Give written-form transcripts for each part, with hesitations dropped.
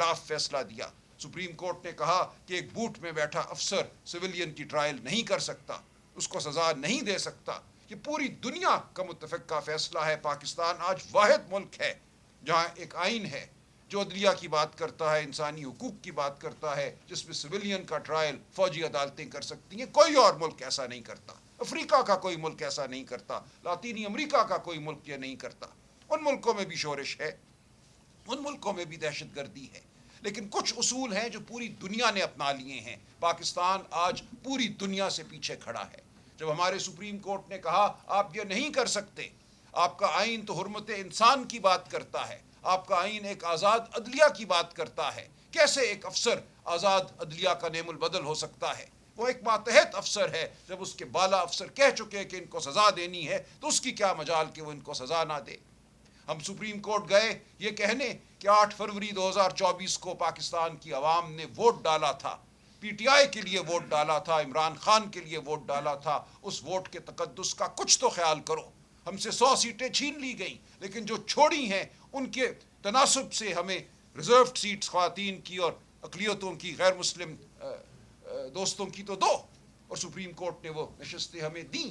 خلاف فیصلہ دیا. سپریم کورٹ نے کہا کہ ایک بوٹ میں بیٹھا افسر سویلین کی ٹرائل نہیں کر سکتا, اس کو سزا نہیں دے سکتا. یہ پوری دنیا کا متفقہ فیصلہ ہے. پاکستان آج واحد ملک ہے جہاں ایک آئین ہے جو عدلیہ کی بات کرتا ہے, انسانی حقوق کی بات کرتا ہے, جس میں سویلین کا ٹرائل فوجی عدالتیں کر سکتی ہیں. کوئی اور ملک ایسا نہیں کرتا. افریقہ کا کوئی ملک ایسا نہیں کرتا. لاطینی امریکہ کا کوئی ملک یہ نہیں کرتا. ان ملکوں میں بھی شورش ہے, ان ملکوں میں بھی دہشت گردی ہے, لیکن کچھ اصول ہیں جو پوری دنیا نے اپنا لیے ہیں. پاکستان آج پوری دنیا سے پیچھے کھڑا ہے. جب ہمارے سپریم کورٹ نے کہا آپ یہ نہیں کر سکتے, آپ کا آئین تو حرمت انسان کی بات کرتا ہے, آپ کا آئین ایک آزاد عدلیہ کی بات کرتا ہے, کیسے ایک افسر آزاد عدلیہ کا نعم البدل ہو سکتا ہے؟ وہ ایک ماتحت افسر ہے. جب اس کے بالا افسر کہہ چکے کہ ان کو سزا دینی ہے تو اس کی کیا مجال کہ وہ ان کو سزا نہ دے. ہم سپریم کورٹ گئے یہ کہنے کہ 8 فروری 2024 کو پاکستان کی عوام نے ووٹ ڈالا تھا, پی ٹی آئی کے لیے ووٹ ڈالا تھا, عمران خان کے لیے ووٹ ڈالا تھا. اس ووٹ کے تقدس کا کچھ تو خیال کرو. ہم سے 100 سیٹیں چھین لی گئیں, لیکن جو چھوڑی ہیں ان کے تناسب سے ہمیں ریزروڈ سیٹس خواتین کی اور اقلیتوں کی, غیر مسلم دوستوں کی تو دو, اور سپریم کورٹ نے وہ نشستیں ہمیں دیں.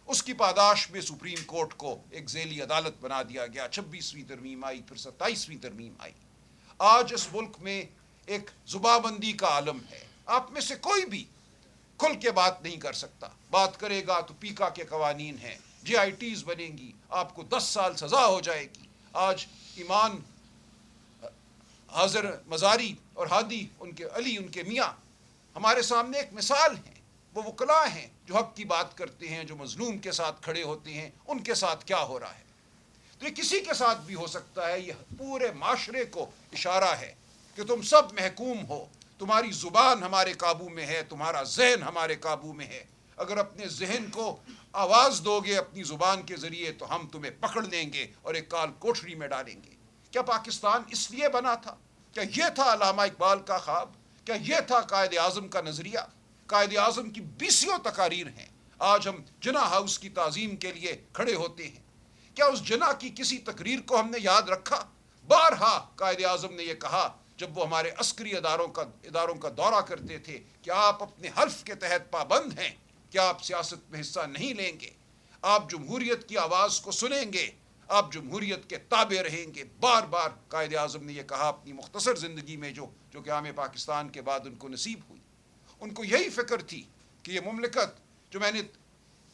اس کی پاداش میں سپریم کورٹ کو ایک ذیلی عدالت بنا دیا گیا. 26ویں ترمیم آئی, پھر 27ویں ترمیم آئی. آج اس ملک میں ایک زبابندی کا عالم ہے. آپ میں سے کوئی بھی کھل کے بات نہیں کر سکتا. بات کرے گا تو پیکا کے قوانین ہیں, جے آئی ٹیز بنیں گی, آپ کو 10 سال سزا ہو جائے گی. آج ایمان حاضر مزاری اور ہادی علی ان کے میاں ہمارے سامنے ایک مثال ہیں. وہ وکلاء ہیں جو حق کی بات کرتے ہیں, جو مظلوم کے ساتھ کھڑے ہوتے ہیں. ان کے ساتھ کیا ہو رہا ہے؟ تو یہ کسی کے ساتھ بھی ہو سکتا ہے. یہ پورے معاشرے کو اشارہ ہے کہ تم سب محکوم ہو. تمہاری زبان ہمارے قابو میں ہے, تمہارا ذہن ہمارے قابو میں ہے. اگر اپنے ذہن کو آواز دو گے اپنی زبان کے ذریعے تو ہم تمہیں پکڑ لیں گے اور ایک کال کوٹری میں ڈالیں گے. کیا پاکستان اس لیے بنا تھا؟ کیا یہ تھا علامہ اقبال کا خواب؟ کیا یہ تھا قائد اعظم کا نظریہ؟ قائد اعظم کی 20 تقاریر ہیں. آج ہم جناح ہاؤس کی تعظیم کے لیے کھڑے ہوتے ہیں. کیا اس جناح کی کسی تقریر کو ہم نے یاد رکھا؟ بارہا قائد اعظم نے یہ کہا جب وہ ہمارے عسکری اداروں کا دورہ کرتے تھے کہ آپ اپنے حلف کے تحت پابند ہیں, کیا آپ سیاست میں حصہ نہیں لیں گے, آپ جمہوریت کی آواز کو سنیں گے, آپ جمہوریت کے تابع رہیں گے. بار بار قائد اعظم نے یہ کہا اپنی مختصر زندگی میں جو قیام پاکستان کے بعد ان کو نصیب ہوئی. ان کو یہی فکر تھی کہ یہ مملکت جو میں نے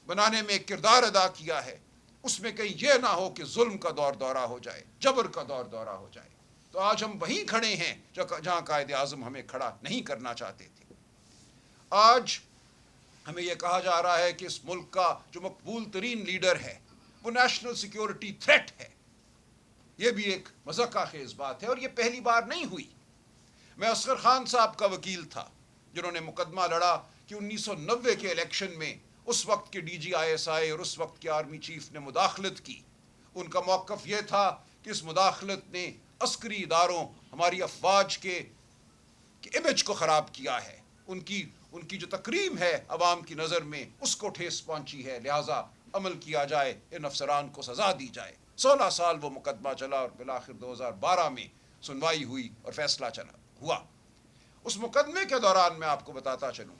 بنانے میں ایک کردار ادا کیا ہے, اس میں کہیں یہ نہ ہو کہ ظلم کا دور دورہ ہو جائے, جبر کا دور دورہ ہو جائے. تو آج ہم وہیں کھڑے ہیں جہاں قائد اعظم ہمیں کھڑا نہیں کرنا چاہتے تھے. آج ہمیں یہ کہا جا رہا ہے کہ اس ملک کا جو مقبول ترین لیڈر ہے وہ نیشنل سیکیورٹی تھریٹ ہے. یہ بھی ایک مذاق خیز بات ہے, اور یہ پہلی بار نہیں ہوئی. میں اصغر خان صاحب کا وکیل تھا جنہوں نے مقدمہ لڑا کہ 1990 کے الیکشن میں اس وقت کے ڈی جی آئی ایس آئی اور اس وقت کے آرمی چیف نے مداخلت کی. ان کا موقف یہ تھا کہ اس مداخلت نے عسکری اداروں, ہماری افواج کے امیج کو خراب کیا ہے. ان کی جو تکریم ہے عوام کی نظر میں اس کو ٹھیس پہنچی ہے, لہٰذا عمل کیا جائے, ان افسران کو سزا دی جائے. 16 سال وہ مقدمہ چلا اور بالآخر 2012 میں سنوائی ہوئی اور فیصلہ ہوا. اس مقدمے کے دوران میں آپ کو بتاتا چلوں,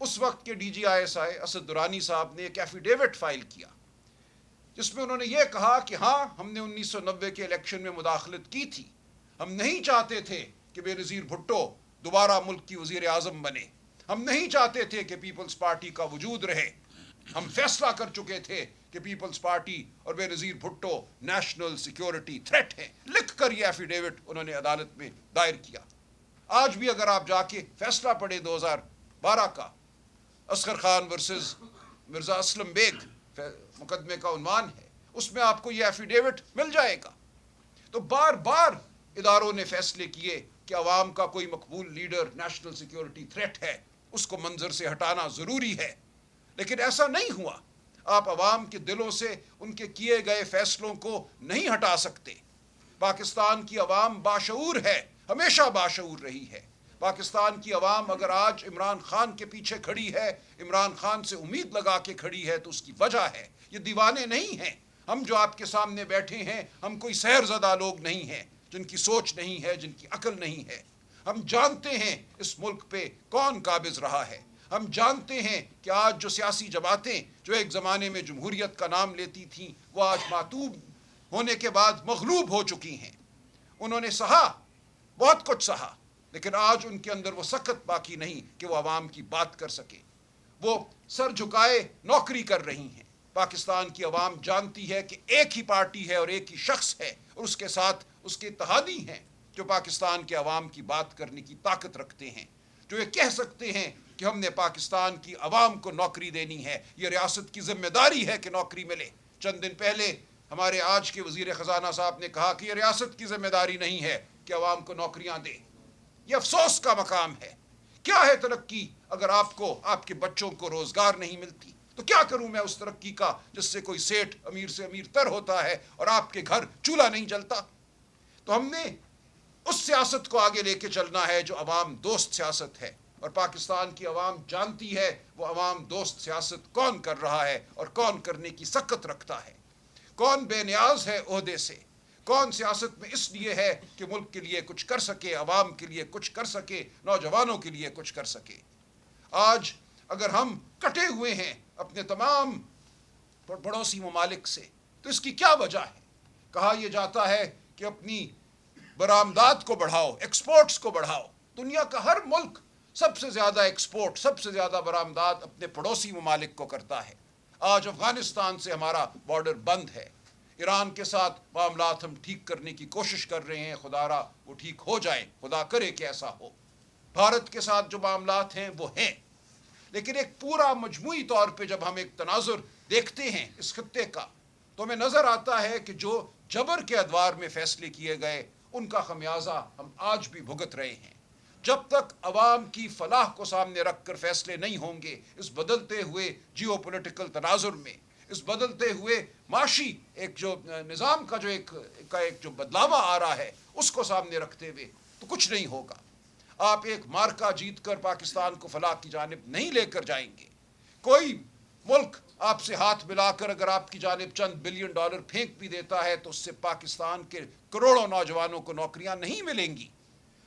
اس وقت کے D G I S I Asad Durrani صاحب نے ایک ایفیڈیوٹ فائل کیا جس میں انہوں نے یہ کہا کہ ہاں ہم نے 1990 کے الیکشن میں مداخلت کی تھی, ہم نہیں چاہتے تھے کہ بے نظیر بھٹو دوبارہ ملک کی وزیر اعظم بنے, ہم نہیں چاہتے تھے کہ پیپلز پارٹی کا وجود رہے, ہم فیصلہ کر چکے تھے کہ پیپلز پارٹی اور بے نظیر بھٹو نیشنل سیکیورٹی تھریٹ ہیں. لکھ کر یہ ایفیڈیوٹ انہوں نے عدالت میں دائر کیا. آج بھی اگر آپ جا کے فیصلہ پڑھیں 2012 کا, اصغر خان ورسز مرزا اسلم بیگ مقدمے کا عنوان ہے, اس میں آپ کو یہ ایفیڈیوٹ مل جائے گا. تو بار بار اداروں نے فیصلے کیے کہ عوام کا کوئی مقبول لیڈر نیشنل سیکیورٹی تھریٹ ہے, اس کو منظر سے ہٹانا ضروری ہے, لیکن ایسا نہیں ہوا. آپ عوام کے دلوں سے ان کے کیے گئے فیصلوں کو نہیں ہٹا سکتے. پاکستان کی عوام باشعور ہے, ہمیشہ باشعور رہی ہے. پاکستان کی عوام اگر آج عمران خان کے پیچھے کھڑی ہے, عمران خان سے امید لگا کے کھڑی ہے, تو اس کی وجہ ہے یہ دیوانے نہیں ہیں. ہم جو آپ کے سامنے بیٹھے ہیں ہم کوئی سحر زدہ لوگ نہیں ہیں. جن کی سوچ نہیں ہے، جن کی عقل نہیں ہے۔ ہم جانتے ہیں اس ملک پہ کون قابض رہا ہے۔ ہم جانتے ہیں کہ آج جو سیاسی جماعتیں جو ایک زمانے میں جمہوریت کا نام لیتی تھیں، وہ آج معتوب ہونے کے بعد مغلوب ہو چکی ہیں۔ انہوں نے سہا، بہت کچھ سہا، لیکن آج ان کے اندر وہ سخت باقی نہیں کہ وہ عوام کی بات کر سکے۔ وہ سر جھکائے نوکری کر رہی ہیں۔ پاکستان کی عوام جانتی ہے کہ ایک ہی پارٹی ہے اور ایک ہی شخص ہے، اور اس کے ساتھ اس کے اتحادی ہیں جو پاکستان کے عوام کی بات کرنے کی طاقت رکھتے ہیں، جو یہ کہہ سکتے ہیں کہ ہم نے پاکستان کی عوام کو نوکری دینی ہے، یہ ریاست کی ذمہ داری ہے کہ نوکری ملے۔ چند دن پہلے ہمارے آج کے وزیر خزانہ صاحب نے کہا کہ یہ ریاست کی ذمہ داری نہیں ہے کہ عوام کو نوکریاں دے۔ یہ افسوس کا مقام ہے۔ کیا ہے ترقی اگر آپ کو، آپ کے بچوں کو روزگار نہیں ملتی؟ تو کیا کروں میں اس ترقی کا جس سے کوئی سیٹ امیر سے امیر تر ہوتا ہے اور آپ کے گھر چولہا نہیں جلتا؟ تو ہم نے اس سیاست کو آگے لے کے چلنا ہے جو عوام دوست سیاست ہے، اور پاکستان کی عوام جانتی ہے وہ عوام دوست سیاست کون کر رہا ہے اور کون کرنے کی سخت رکھتا ہے، کون بے نیاز ہے عہدے سے، کون سیاست میں اس لیے ہے کہ ملک کے لیے کچھ کر سکے، عوام کے لیے کچھ کر سکے، نوجوانوں کے لیے کچھ کر سکے۔ آج اگر ہم کٹے ہوئے ہیں اپنے تمام پڑوسی ممالک سے، تو اس کی کیا وجہ ہے؟ کہا یہ جاتا ہے کہ اپنی برآمدات کو بڑھاؤ، ایکسپورٹس کو بڑھاؤ۔ دنیا کا ہر ملک سب سے زیادہ ایکسپورٹ، سب سے زیادہ برآمدات اپنے پڑوسی ممالک کو کرتا ہے۔ آج افغانستان سے ہمارا بارڈر بند ہے، ایران کے ساتھ معاملات ہم ٹھیک کرنے کی کوشش کر رہے ہیں، خدا را وہ ٹھیک ہو جائیں، خدا کرے کہ ایسا ہو۔ بھارت کے ساتھ جو معاملات ہیں وہ ہیں، لیکن ایک پورا مجموعی طور پہ جب ہم ایک تناظر دیکھتے ہیں اس خطے کا، تو ہمیں نظر آتا ہے کہ جو جبر کے ادوار میں فیصلے کیے گئے ان کا خمیازہ ہم آج بھی بھگت رہے ہیں۔ جب تک عوام کی فلاح کو سامنے رکھ کر فیصلے نہیں ہوں گے، اس بدلتے ہوئے جیو پولیٹیکل تناظر میں، اس بدلتے ہوئے معاشی ایک جو نظام کا جو ایک جو بدلاوا آ رہا ہے، اس کو سامنے رکھتے ہوئے تو کچھ نہیں ہوگا۔ آپ ایک مارکا جیت کر پاکستان کو فلاح کی جانب نہیں لے کر جائیں گے۔ کوئی ملک آپ سے ہاتھ ملا کر اگر آپ کی جانب چند بلین ڈالر پھینک بھی دیتا ہے تو اس سے پاکستان کے کروڑوں نوجوانوں کو نوکریاں نہیں ملیں گی۔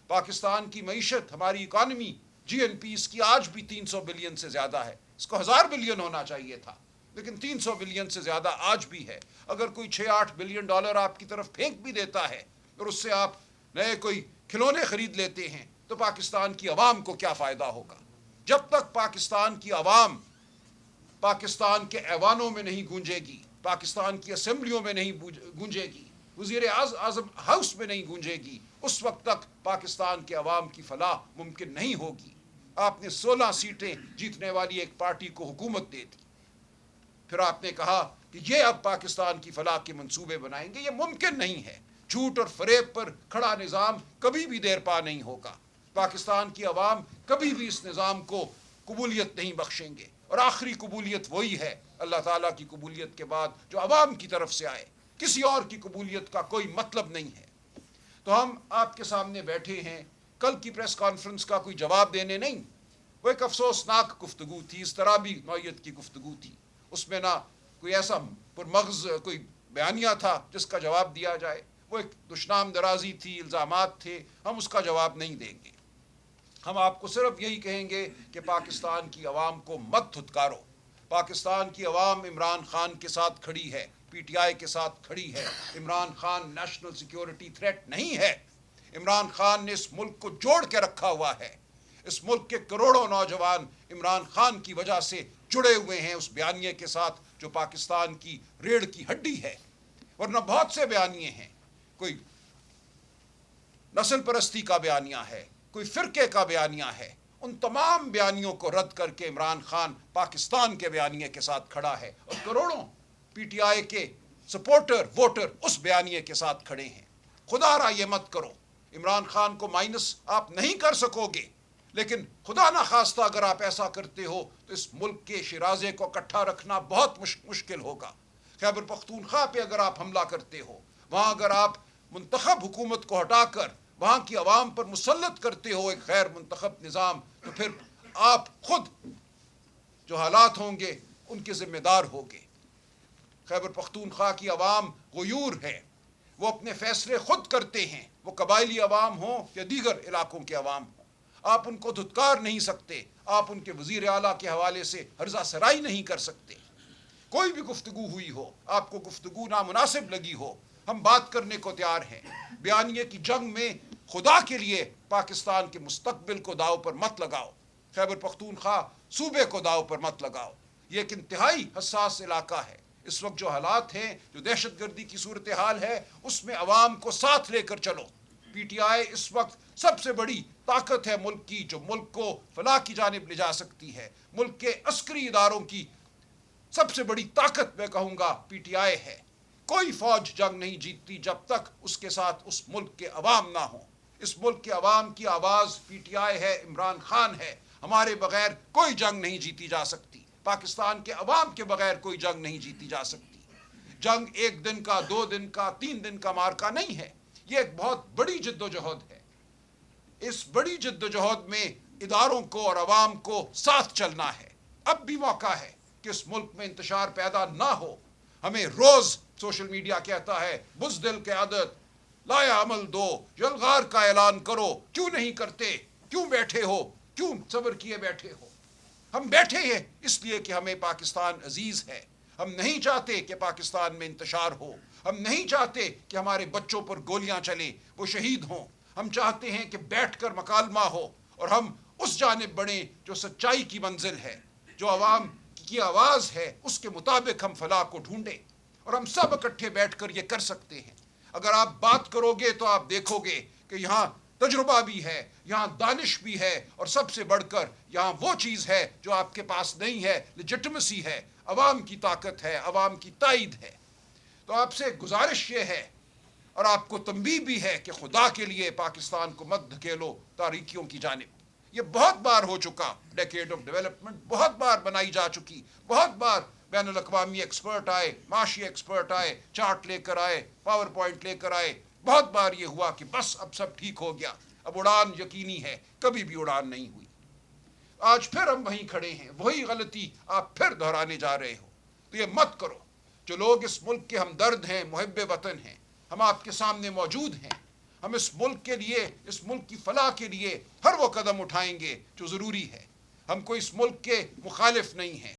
پاکستان کی معیشت، ہماری اکانومی، جی این پی اس کی آج بھی 300 بلین سے زیادہ ہے۔ اس کو 1000 بلین ہونا چاہیے تھا، لیکن 300 بلین سے زیادہ آج بھی ہے۔ اگر کوئی 6-8 بلین ڈالر آپ کی طرف پھینک بھی دیتا ہے اور اس سے آپ نئے کوئی کھلونے خرید لیتے ہیں، تو پاکستان کی عوام کو کیا فائدہ ہوگا؟ جب تک پاکستان کی عوام پاکستان کے ایوانوں میں نہیں گونجے گی، پاکستان کی اسمبلیوں میں نہیں گونجے گی، وزیر اعظم ہاؤس میں نہیں گونجے گی، اس وقت تک پاکستان کے عوام کی فلاح ممکن نہیں ہوگی۔ آپ نے 16 سیٹیں جیتنے والی ایک پارٹی کو حکومت دے دی، پھر آپ نے کہا کہ یہ اب پاکستان کی فلاح کے منصوبے بنائیں گے۔ یہ ممکن نہیں ہے۔ جھوٹ اور فریب پر کھڑا نظام کبھی بھی دیر پا نہیں ہوگا۔ پاکستان کی عوام کبھی بھی اس نظام کو قبولیت نہیں بخشیں گے، اور آخری قبولیت وہی ہے اللہ تعالیٰ کی قبولیت کے بعد جو عوام کی طرف سے آئے۔ کسی اور کی قبولیت کا کوئی مطلب نہیں ہے۔ تو ہم آپ کے سامنے بیٹھے ہیں، کل کی پریس کانفرنس کا کوئی جواب دینے نہیں، وہ ایک افسوسناک گفتگو تھی، اس طرح بھی نوعیت کی گفتگو تھی۔ اس میں نہ کوئی ایسا پرمغز کوئی بیانیہ تھا جس کا جواب دیا جائے، وہ ایک دشنام درازی تھی، الزامات تھے، ہم اس کا جواب نہیں دیں گے۔ ہم آپ کو صرف یہی کہیں گے کہ پاکستان کی عوام کو مت دھتکارو۔ پاکستان کی عوام عمران خان کے ساتھ کھڑی ہے، پی ٹی آئی کے ساتھ کھڑی ہے۔ Imran Khan national security threat نہیں ہے۔ عمران خان نے اس ملک کو جوڑ کے رکھا ہوا ہے۔ اس ملک کے کروڑوں نوجوان عمران خان کی وجہ سے جڑے ہوئے ہیں اس بیانیے کے ساتھ جو پاکستان کی ریڑھ کی ہڈی ہے، ورنہ بہت سے بیانیے ہیں۔ کوئی نسل پرستی کا بیانیہ ہے، کوئی فرقے کا بیانیہ ہے، ان تمام بیانیوں کو رد کر کے عمران خان پاکستان کے بیانیے کے ساتھ کھڑا ہے، اور کروڑوں پی ٹی آئی کے سپورٹر ووٹر اس بیانیے کے ساتھ کھڑے ہیں۔ خدا را یہ مت کرو۔ عمران خان کو مائنس آپ نہیں کر سکو گے، لیکن خدا نہ خواستہ اگر آپ ایسا کرتے ہو تو اس ملک کے شیرازے کو اکٹھا رکھنا بہت مشکل ہوگا۔ خیبر پختونخوا پہ اگر آپ حملہ کرتے ہو، وہاں اگر آپ منتخب حکومت کو ہٹا کر وہاں کی عوام پر مسلط کرتے ہو ایک غیر منتخب نظام، تو پھر آپ خود جو حالات ہوں گے ان کے ذمہ دار ہوگے۔ خیبر پختونخوا کی عوام غیور ہے، وہ اپنے فیصلے خود کرتے ہیں، وہ قبائلی عوام ہوں یا دیگر علاقوں کے عوام ہوں، آپ ان کو دھتکار نہیں سکتے، آپ ان کے وزیر اعلیٰ کے حوالے سے ہرزہ سرائی نہیں کر سکتے۔ کوئی بھی گفتگو ہوئی ہو، آپ کو گفتگو نامناسب لگی ہو، ہم بات کرنے کو تیار ہیں۔ بیانیے کی جنگ میں خدا کے لیے پاکستان کے مستقبل کو داؤ پر مت لگاؤ، خیبر پختونخوا صوبے کو داؤ پر مت لگاؤ۔ یہ ایک انتہائی حساس علاقہ ہے۔ اس وقت جو حالات ہیں، جو دہشت گردی کی صورتحال ہے، اس میں عوام کو ساتھ لے کر چلو۔ پی ٹی آئی اس وقت سب سے بڑی طاقت ہے ملک کی، جو ملک کو فلاح کی جانب لے جا سکتی ہے۔ ملک کے عسکری اداروں کی سب سے بڑی طاقت میں کہوں گا پی ٹی آئی ہے۔ کوئی فوج جنگ نہیں جیتتی جب تک اس کے ساتھ اس ملک کے عوام نہ ہوں۔ اس ملک کے عوام کی آواز پی ٹی آئی ہے، عمران خان ہے۔ ہمارے بغیر کوئی جنگ نہیں جیتی جا سکتی، پاکستان کے عوام کے بغیر کوئی جنگ نہیں جیتی جا سکتی۔ جنگ ایک دن کا، 2 دن کا، 3 دن کا مارکا نہیں ہے، یہ ایک بہت بڑی جد و جہد ہے۔ اس بڑی جد و جہد میں اداروں کو اور عوام کو ساتھ چلنا ہے۔ اب بھی موقع ہے کہ اس ملک میں انتشار پیدا نہ ہو۔ ہمیں روز سوشل میڈیا کہتا ہے بزدل قیادت، لایا عمل دو، یلغار کا اعلان کرو، کیوں نہیں کرتے؟ کیوں بیٹھے ہو؟ کیوں صبر کیے بیٹھے ہو؟ ہم بیٹھے ہیں اس لیے کہ ہمیں پاکستان عزیز ہے۔ ہم نہیں چاہتے کہ پاکستان میں انتشار ہو، ہم نہیں چاہتے کہ ہمارے بچوں پر گولیاں چلیں، وہ شہید ہوں۔ ہم چاہتے ہیں کہ بیٹھ کر مکالمہ ہو اور ہم اس جانب بڑھیں جو سچائی کی منزل ہے، جو عوام کی آواز ہے، اس کے مطابق ہم فلاح کو ڈھونڈیں، اور ہم سب اکٹھے بیٹھ کر یہ کر سکتے ہیں۔ اگر آپ بات کرو گے تو آپ دیکھو گے کہ یہاں تجربہ بھی ہے، یہاں دانش بھی ہے، اور سب سے بڑھ کر یہاں وہ چیز ہے جو آپ کے پاس نہیں ہے، لیجٹمیسی ہے، عوام کی طاقت ہے، عوام کی تائید ہے۔ تو آپ سے گزارش یہ ہے اور آپ کو تنبیہ بھی ہے کہ خدا کے لیے پاکستان کو مت دھکیلو تاریکیوں کی جانب۔ یہ بہت بار ہو چکا، ڈیکیڈ آف ڈیولپمنٹ بہت بار بنائی جا چکی، بہت بار بین الاقوامی ایکسپرٹ آئے، معاشی ایکسپرٹ آئے، چارٹ لے کر آئے، پاور پوائنٹ لے کر آئے، بہت بار یہ ہوا کہ بس اب سب ٹھیک ہو گیا، اب اڑان یقینی ہے، کبھی بھی اڑان نہیں ہوئی۔ آج پھر ہم وہیں کھڑے ہیں، وہی غلطی آپ پھر دہرانے جا رہے ہو، تو یہ مت کرو۔ جو لوگ اس ملک کے ہمدرد ہیں، محب وطن ہیں، ہم آپ کے سامنے موجود ہیں۔ ہم اس ملک کے لیے، اس ملک کی فلاح کے لیے ہر وہ قدم اٹھائیں گے جو ضروری ہے۔ ہم کوئی اس ملک کے مخالف نہیں ہیں،